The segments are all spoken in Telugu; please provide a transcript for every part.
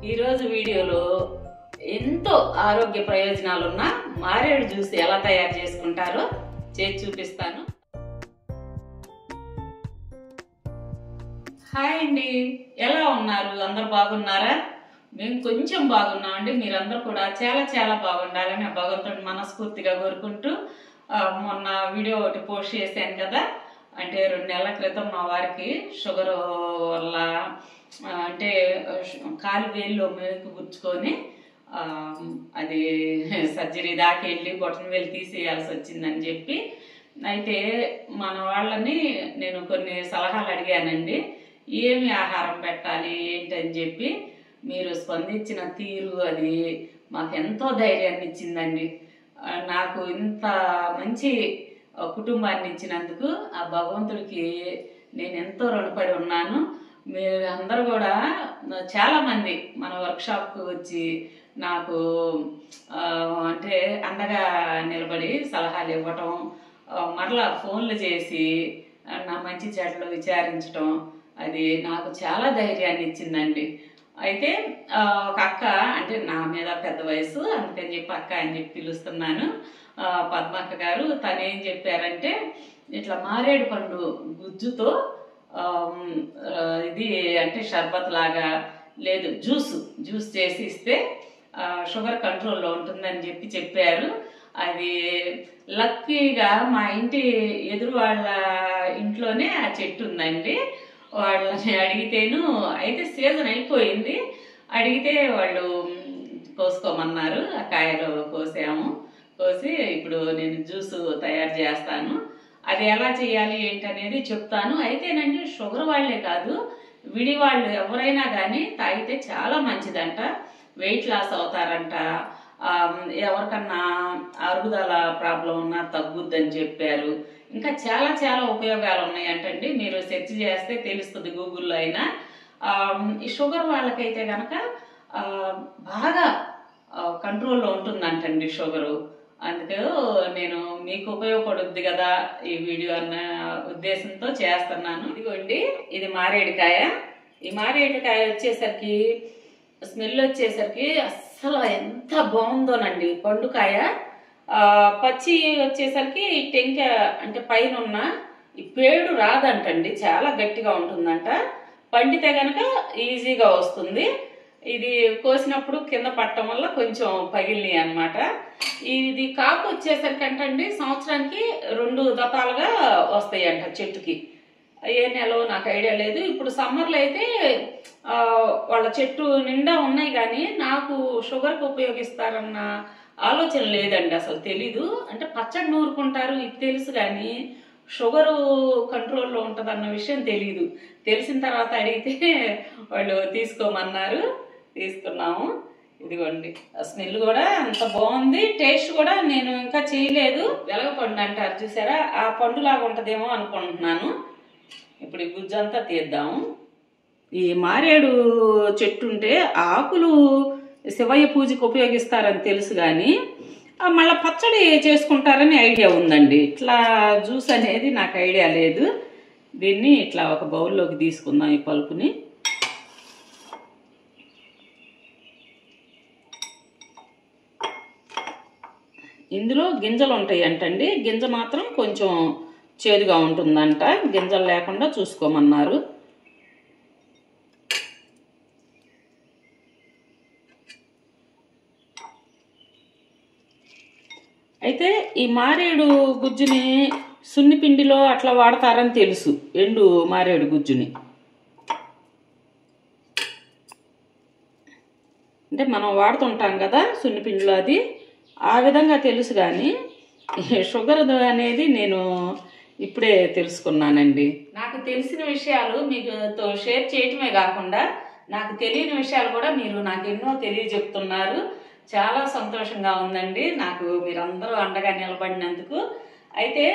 ఈరోజు వీడియోలో ఎంతో ఆరోగ్య ప్రయోజనాలున్న మారేడు జ్యూస్ ఎలా తయారు చేసుకుంటారో చేసి చూపిస్తాను. హాయ్ అండి, ఎలా ఉన్నారు? అందరు బాగున్నారా? మేము కొంచెం బాగున్నామండి. మీరందరూ కూడా చాలా చాలా బాగుండాలని ఆ భగవంతుడిని మనస్ఫూర్తిగా కోరుకుంటూ మొన్న వీడియో ఒకటి పోస్ట్ చేశాను కదా, అంటే 2 నెలల క్రితం మా వారికి షుగర్ వల్ల అంటే కాలు వేల్లో మేకు గుచ్చుకొని అది సర్జరీ దాకా వెళ్ళి బొటన్ వేలు తీసేయాల్సి వచ్చిందని చెప్పి, అయితే మన వాళ్ళని నేను కొన్ని సలహాలు అడిగానండి. ఏమి ఆహారం పెట్టాలి ఏంటని చెప్పి మీరు స్పందించిన తీరు అది మాకు ఎంతో ధైర్యాన్ని ఇచ్చిందండి. నాకు ఇంత మంచి కుటుంబాన్ని ఇచ్చినందుకు ఆ భగవంతుడికి నేను ఎంతో రుణపడి ఉన్నాను. మీరు అందరూ కూడా చాలామంది మన వర్క్షాప్కి వచ్చి నాకు అంటే అండగా నిలబడి సలహాలు ఇవ్వటం, మరలా ఫోన్లు చేసి నా మంచి చెడ్డలు విచారించటం, అది నాకు చాలా ధైర్యాన్ని ఇచ్చిందండి. అయితే ఒక అక్క, అంటే నా మీద పెద్ద వయసు అందుకని చెప్పి అక్క అని చెప్పి పిలుస్తున్నాను, పద్మక్క గారు, తను ఏం చెప్పారంటే ఇట్లా మారేడు పండు గుజ్జుతో ఇది అంటే షర్బత్ లాగా లేదు జ్యూస్ చేసి ఇస్తే షుగర్ కంట్రోల్లో ఉంటుందని చెప్పి చెప్పారు. అది లక్కీగా మా ఇంటి ఎదురు వాళ్ళ ఇంట్లోనే ఆ చెట్టు ఉందండి. వాళ్ళని అడిగితేను, అయితే సీజన్ అయిపోయింది, అడిగితే వాళ్ళు కోసుకోమన్నారు. ఆ కాయలు కోసి ఇప్పుడు నేను జ్యూస్ తయారు చేస్తాను. అది ఎలా చేయాలి ఏంటనేది చెప్తాను. అయితేనండి షుగర్ వాళ్ళే కాదు, విడి వాళ్ళు ఎవరైనా కానీ తాగితే చాలా మంచిదంట, వెయిట్ లాస్ అవుతారంట, ఎవరికన్నా అరుగుదల ప్రాబ్లం ఉన్నా తగ్గుద్దని చెప్పారు. ఇంకా చాలా చాలా ఉపయోగాలు ఉన్నాయంటండి. మీరు సెర్చ్ చేస్తే తెలుస్తుంది గూగుల్లో అయినా. ఈ షుగర్ వాళ్ళకైతే కనుక బాగా కంట్రోల్లో ఉంటుందంటండి షుగరు. అందుకే నేను మీకు ఉపయోగపడుద్ది కదా ఈ వీడియో అన్న ఉద్దేశంతో చేస్తున్నాను. ఇదిగోండి, ఇది మారేడుకాయ. ఈ మారేడుకాయ వచ్చేసరికి స్మెల్ వచ్చేసరికి అస్సలు ఎంత బాగుందోనండి. పండుకాయ పచ్చి వచ్చేసరికి టెంక అంటే పైన ఉన్న ఈ పేడు రాదంటండి, చాలా గట్టిగా ఉంటుందంట. పండితే కనుక ఈజీగా వస్తుంది. ఇది కోసినప్పుడు కింద పట్టడం వల్ల కొంచెం పగిలినాయి అనమాట. ఇది కాపు వచ్చేసరికి అంటండి సంవత్సరానికి 2 దపాలుగా వస్తాయంట చెట్టుకి. ఏ నెలలో నాకు ఐడియా లేదు. ఇప్పుడు సమ్మర్లో అయితే వాళ్ళ చెట్టు నిండా ఉన్నాయి, కానీ నాకు షుగర్కి ఉపయోగిస్తారన్న ఆలోచన లేదండి, అసలు తెలీదు. అంటే పచ్చడి నూరుకుంటారు ఇది తెలుసు, కానీ షుగరు కంట్రోల్లో ఉంటుందన్న విషయం తెలీదు. తెలిసిన తర్వాత అడిగితే వాళ్ళు తీసుకోమన్నారు, తీసుకున్నాము. ఇదిగోండి, స్మెల్ కూడా అంత బాగుంది, టేస్ట్ కూడా నేను ఇంకా చేయలేదు. వెలగపండు అంటారు చూసారా, ఆ పండులాగా ఉంటుందేమో అనుకుంటున్నాను. ఇప్పుడు ఈ గుజ్జంతా తీద్దాము. ఈ మారేడు చెట్టు ఉంటే ఆకులు శివయ్య పూజకి ఉపయోగిస్తారని తెలుసు, కానీ మళ్ళీ పచ్చడి చేసుకుంటారని ఐడియా ఉందండి. ఇట్లా జ్యూస్ అనేది నాకు ఐడియా లేదు. దీన్ని ఇట్లా ఒక బౌల్లోకి తీసుకుందాం. ఈ పలుపుని ఇందులో గింజలు ఉంటాయి అంటండి. గింజ మాత్రం కొంచెం చేదుగా ఉంటుందంట, గింజలు లేకుండా చూసుకోమన్నారు. అయితే ఈ మారేడు గుజ్జుని సున్నిపిండిలో అట్లా వాడతారని తెలుసు, ఎండు మారేడు గుజ్జుని. అంటే మనం వాడుతుంటాం కదా సున్నిపిండిలో, అది ఆ విధంగా తెలుసు, కానీ షుగర్ అనేది నేను ఇప్పుడే తెలుసుకున్నానండి. నాకు తెలిసిన విషయాలు మీతో షేర్ చేయటమే కాకుండా నాకు తెలియని విషయాలు కూడా మీరు నాకు ఎన్నో తెలియజెప్తున్నారు. చాలా సంతోషంగా ఉందండి నాకు మీరందరూ అండగా నిలబడినందుకు. అయితే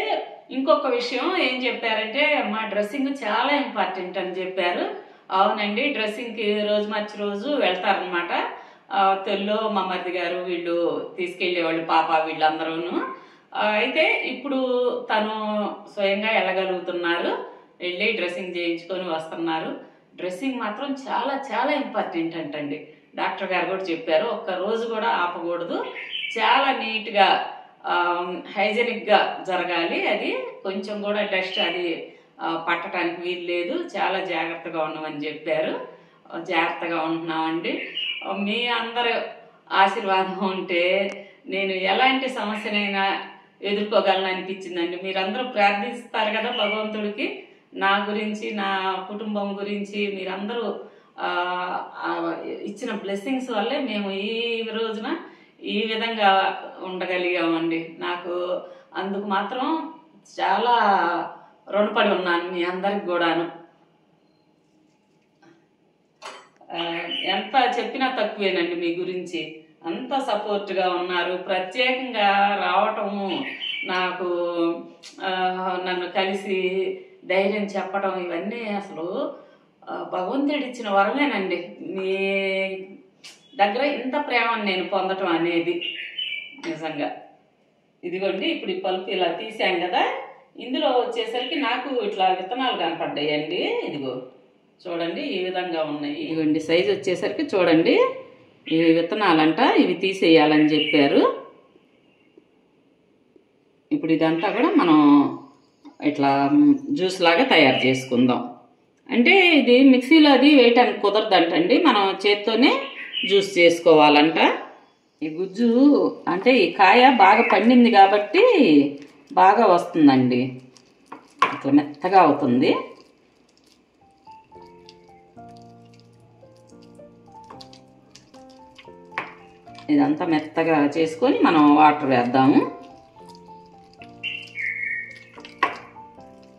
ఇంకొక విషయం ఏం చెప్పారంటే, మా డ్రెస్సింగ్ చాలా ఇంపార్టెంట్ అని చెప్పారు. అవునండి, డ్రెస్సింగ్కి రోజు మార్చి రోజు వెళ్తారనమాట. తెల్లో మా మరిది గారు వీళ్ళు తీసుకెళ్ళేవాళ్ళు, పాప వీళ్ళందరూను. అయితే ఇప్పుడు తను స్వయంగా వెళ్ళగలుగుతున్నారు, వెళ్ళి డ్రెస్సింగ్ చేయించుకొని వస్తున్నారు. డ్రెస్సింగ్ మాత్రం చాలా చాలా ఇంపార్టెంట్ అంటండి. డాక్టర్ గారు కూడా చెప్పారు. ఒక్క రోజు కూడా ఆపకూడదు, చాలా నీట్గా హైజెనిక్గా జరగాలి. అది కొంచెం కూడా డస్ట్ అది పట్టడానికి వీలు లేదు, చాలా జాగ్రత్తగా ఉన్నామని చెప్పారు. జాగ్రత్తగా ఉంటున్నామండి. మీ అందరు ఆశీర్వాదం ఉంటే నేను ఎలాంటి సమస్యనైనా ఎదుర్కోగలను అనిపించిందండి. మీరందరూ ప్రార్థిస్తారు కదా భగవంతుడికి, నా గురించి, నా కుటుంబం గురించి. మీరందరూ ఇచ్చిన బ్లెస్సింగ్స్ వల్లే మేము ఈ రోజున ఈ విధంగా ఉండగలిగామండి. నాకు అందుకు మాత్రం చాలా రుణపడి ఉన్నాను మీ అందరికి కూడాను. ఎంత చెప్పినా తక్కువేనండి మీ గురించి. అంత సపోర్ట్గా ఉన్నారు. ప్రత్యేకంగా రావటము, నాకు నన్ను కలిసి ధైర్యం చెప్పడం, ఇవన్నీ అసలు భగవంతుడు ఇచ్చిన వరమేనండి. మీ దగ్గర ఇంత ప్రేమను నేను పొందటం అనేది నిజంగా. ఇదిగోండి, ఇప్పుడు ఈ పలుపు ఇలా తీసాం కదా, ఇందులో వచ్చేసరికి నాకు ఇట్లా విత్తనాలు కనపడ్డాయండి. ఇదిగో చూడండి, ఈ విధంగా ఉన్నాయి. ఇదిగోండి సైజు వచ్చేసరికి చూడండి, ఇవి విత్తనాలంట, ఇవి తీసేయాలని చెప్పారు. ఇప్పుడు ఇదంతా కూడా మనం ఇట్లా జ్యూస్ లాగా తయారు చేసుకుందాం. అంటే ఇది మిక్సీలో అది వేయటానికి కుదరదంటండి, మనం చేత్తోనే జ్యూస్ చేసుకోవాలంట. ఈ గుజ్జు అంటే ఈ కాయ బాగా పండింది కాబట్టి బాగా వస్తుందండి, ఇట్లా మెత్తగా అవుతుంది. ఇదంతా మెత్తగా చేసుకొని మనం వాటర్ వేద్దాము.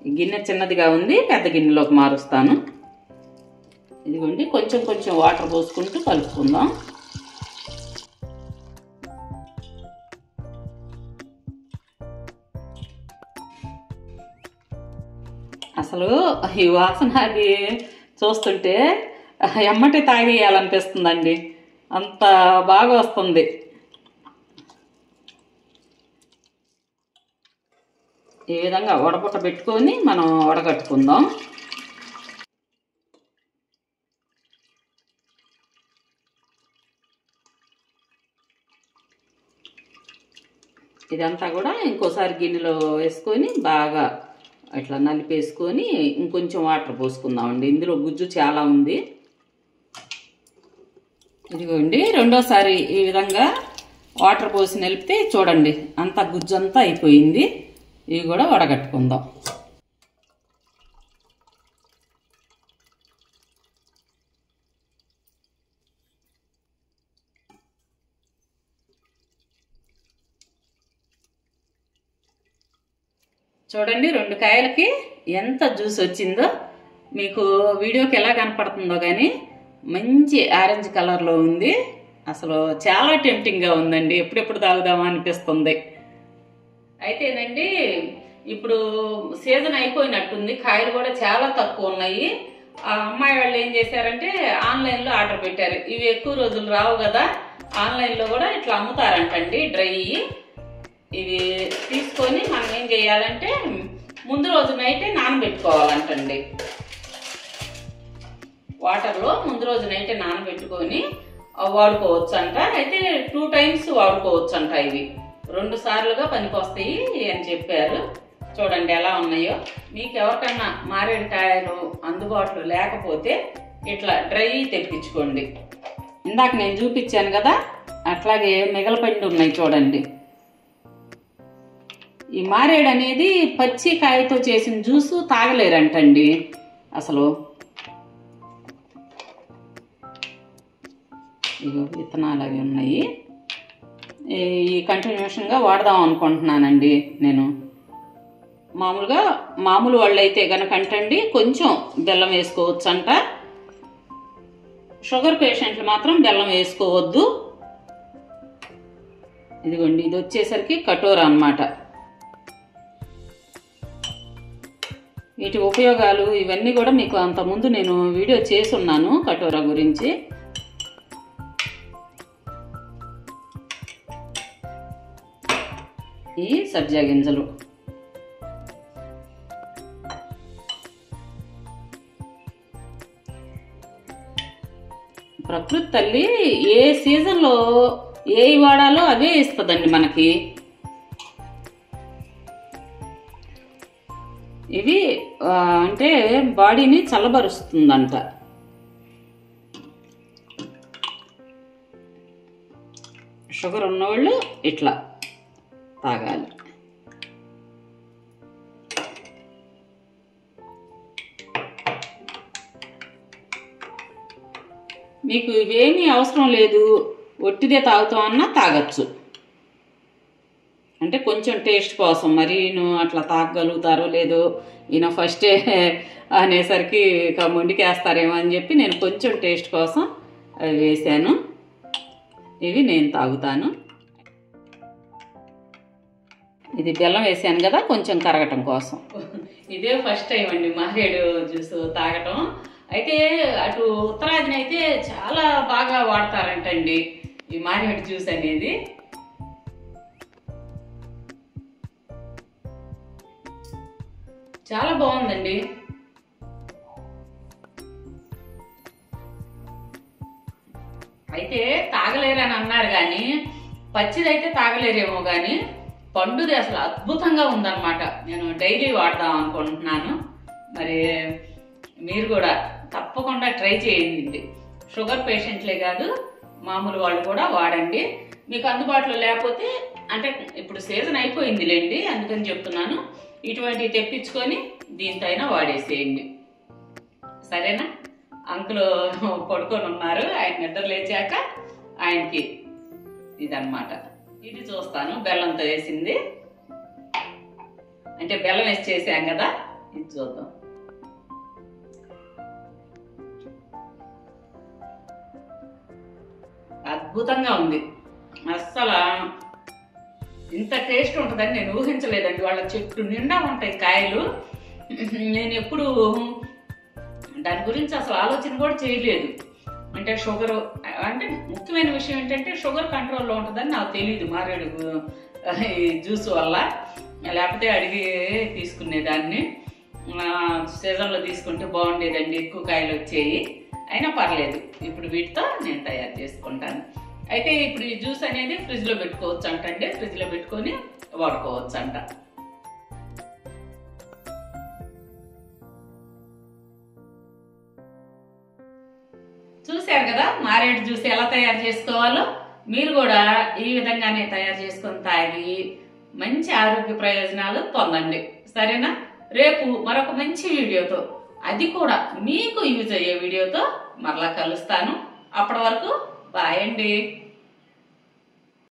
ఈ గిన్నె చిన్నదిగా ఉంది, పెద్ద గిన్నెలోకి మారుస్తాను. ఇదిగోండి, కొంచెం కొంచెం వాటర్ పోసుకుంటూ కలుపుకుందాం. అసలు ఈ వాసన అది చూస్తుంటే ఎమ్మటి తాగేయాలనిపిస్తుందండి, అంత బాగా వస్తుంది. ఈ విధంగా వడపుట్ట పెట్టుకొని మనం వడగట్టుకుందాం. ఇదంతా కూడా ఇంకోసారి గిన్నెలో వేసుకొని బాగా ఇట్లా నలిపేసుకొని ఇంకొంచెం వాటర్ పోసుకుందామండి. ఇందులో గుజ్జు చాలా ఉంది. ఇదిగోండి, రెండోసారి ఈ విధంగా వాటర్ పోసి నలిపితే చూడండి అంత గుజ్జు అంతా అయిపోయింది. ఇవి కూడా వడగట్టుకుందాం. చూడండి, 2 కాయలకి ఎంత జ్యూస్ వచ్చిందో. మీకు వీడియోకి ఎలా కనపడుతుందో కానీ మంచి ఆరెంజ్ కలర్లో ఉంది. అసలు చాలా టెంప్టింగ్గా ఉందండి, ఎప్పుడెప్పుడు తాగుదామా అనిపిస్తుంది. అయితేనండి ఇప్పుడు సీజన్ అయిపోయినట్టుంది, కాయలు కూడా చాలా తక్కువ ఉన్నాయి. ఆ అమ్మాయి వాళ్ళు ఏం చేశారంటే ఆన్లైన్లో ఆర్డర్ పెట్టారు. ఇవి ఎక్కువ రోజులు రావు కదా, ఆన్లైన్లో కూడా ఇట్లా అమ్ముతారంటండి డ్రై. ఇవి తీసుకొని మనం ఏం చేయాలంటే ముందు రోజు నైటే నానబెట్టుకోవాలంటండి. వాటర్లో ముందు రోజు నైటే నానబెట్టుకొని వాడుకోవచ్చు అంట. అయితే 2 టైమ్స్ వాడుకోవచ్చు అంట. ఇవి 2 సార్లుగా పనికొస్తాయి అని చెప్పారు. చూడండి ఎలా ఉన్నాయో. మీకు ఎవరికన్నా మారేడుకాయలు అందుబాటులో లేకపోతే ఇట్లా డ్రై తెప్పించుకోండి. ఇందాక నేను చూపించాను కదా, అట్లాగే మిగలపండి ఉన్నాయి చూడండి. ఈ మారేడు అనేది పచ్చి కాయతో చేసిన జ్యూసు తాగలేరంటండి అసలు. ఇగో విత్తనాలు అవి ఉన్నాయి. ఈ కంటిన్యూషన్గా వాడదాం అనుకుంటున్నానండి నేను. మామూలు వాళ్ళు అయితే కనుకంటండి కొంచెం బెల్లం వేసుకోవచ్చు అంట. షుగర్ పేషెంట్లు మాత్రం బెల్లం వేసుకోవద్దు. ఇదిగోండి, ఇది వచ్చేసరికి కటోర అన్నమాట. వీటి ఉపయోగాలు ఇవన్నీ కూడా మీకు అంతకుముందు నేను వీడియో చేసి ఉన్నాను కటోర గురించి. ఈ సబ్జా గింజలు ప్రకృతి తల్లి ఏ సీజన్లో ఏ వాడాలో అవే ఇస్తుందండి మనకి. ఇవి అంటే బాడీని చల్లబరుస్తుందంట. షుగర్ ఉన్నవాళ్ళు ఇట్లా తాగాలి. మీకు ఇవేమీ అవసరం లేదు, ఒట్టిదే తాగుతామన్నా తాగచ్చు. అంటే కొంచెం టేస్ట్ కోసం, మరి అట్లా తాగలుగుతారో లేదో ఈయన ఫస్టే అనేసరికి మొండికేస్తారేమో అని చెప్పి నేను కొంచెం టేస్ట్ కోసం అవి వేసాను. ఇవి నేను తాగుతాను. ఇది బెల్లం వేసాను కదా కొంచెం కరగటం కోసం. ఇదే ఫస్ట్ టైం అండి మారేడు జ్యూస్ తాగటం. అయితే అటు ఉత్తరాదిన అయితే చాలా బాగా వాడతారంటండి ఈ మారేడు జ్యూస్ అనేది. చాలా బాగుందండి. అయితే తాగలేరని అన్నారు కానీ పచ్చిదైతే తాగలేరేమో కానీ పండుది అసలు అద్భుతంగా ఉందన్నమాట. నేను డైలీ వాడదాం అనుకుంటున్నాను. మరి మీరు కూడా తప్పకుండా ట్రై చేయండి. షుగర్ పేషెంట్లే కాదు మామూలు వాళ్ళు కూడా వాడండి. మీకు అందుబాటులో లేకపోతే, అంటే ఇప్పుడు సీజన్ అయిపోయిందిలేండి అందుకని చెప్తున్నాను, ఇటువంటివి తెప్పించుకొని దీంతో అయినా వాడేసేయండి. సరేనా? అంకుల్ పడుకొని ఉన్నారు, ఆయన నిద్ర లేచాక ఆయనకి ఇదన్నమాట. ఇది చూస్తాను బెల్లంతో వేసింది, అంటే బెల్లం వేసి చేసాం కదా, ఇది చూద్దాం. అద్భుతంగా ఉంది. అస్సలు ఇంత టేస్ట్ ఉంటుందని నేను ఊహించలేదండి. వాళ్ళ చెట్టు నిండా ఉంటాయి కాయలు. నేను ఎప్పుడు దాని గురించి అసలు ఆలోచన కూడా చేయలేదు. అంటే షుగర్, అంటే ముఖ్యమైన విషయం ఏంటంటే షుగర్ కంట్రోల్లో ఉంటుందని నాకు తెలియదు మారేడు జ్యూస్ వల్ల. లేకపోతే అడిగి తీసుకునేదాన్ని. సీజన్లో తీసుకుంటే బాగుండేదండి, ఎక్కువ కాయలు వచ్చేవి. అయినా పర్లేదు, ఇప్పుడు వీటితో నేను తయారు చేసుకుంటాను. అయితే ఇప్పుడు ఈ జ్యూస్ అనేది ఫ్రిడ్జ్లో పెట్టుకోవచ్చు అంటండి. ఫ్రిడ్జ్లో పెట్టుకొని వాడుకోవచ్చు అంట. చూశారు కదా మారేడు జ్యూస్ ఎలా తయారు చేసుకోవాలో. మీరు కూడా ఈ విధంగానే తయారు చేసుకొని తాగి మంచి ఆరోగ్య ప్రయోజనాలు పొందండి. సరేనా? రేపు మరొక మంచి వీడియోతో, అది కూడా మీకు యూజ్ అయ్యే వీడియోతో మరలా కలుస్తాను. అప్పటి వరకు బాయ్ అండి.